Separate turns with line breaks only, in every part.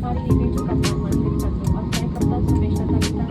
all needed to come from मंदिर का जो और मैं कपड़ा हमेशा खरीदता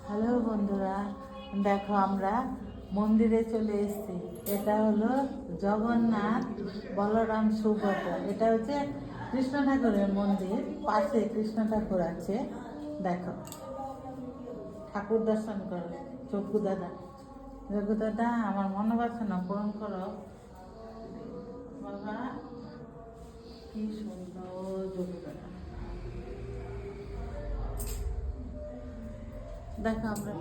হ্যালো বন্ধুরা, দেখো আমরা মন্দিরে চলে এসেছি। এটা হলো জগন্নাথ বলরাম সুভদ্রা। এটা হচ্ছে কৃষ্ণ ঠাকুরের মন্দির, পাশে কৃষ্ণ ঠাকুর আছে। দেখো, ঠাকুর দর্শন করো। যোগ্য দাদা আমার মনোবাসনা পূরণ করো বাবা। কি সুন্দর যোগ্য দাদা। দেখো আমরা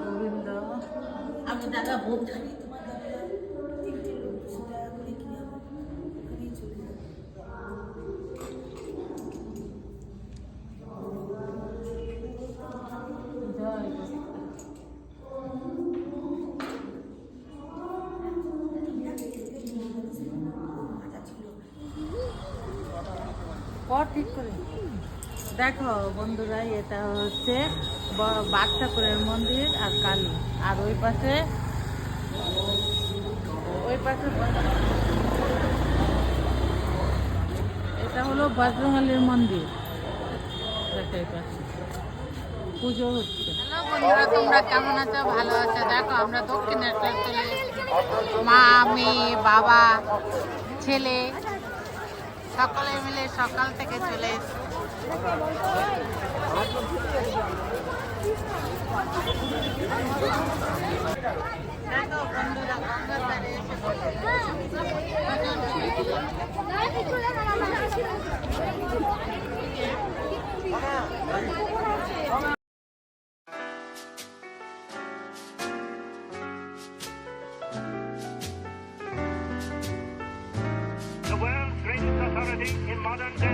গোবিন্দ, আমি দাদা বলছি ঠিক করে। দেখো বন্ধুরা, এটা হচ্ছে বাঘ ঠাকুরের মন্দির আর কালী, আর ওই পাশে এটা হলো বজরংবলীর মন্দির। দেখো এই পাশে পুজো হচ্ছে। হ্যালো বন্ধুরা, তোমরা কেমন আছো? ভালো আছো? দেখো আমরা দক্ষিণেশ্বর চলে এসেছি। মা, মেয়ে, বাবা, ছেলে সকলে মিলে সকাল থেকে চলে এসেছি। দেখো বন্ধুরা, গঙ্গার ধারে এসে
The world's greatest authority in modern day.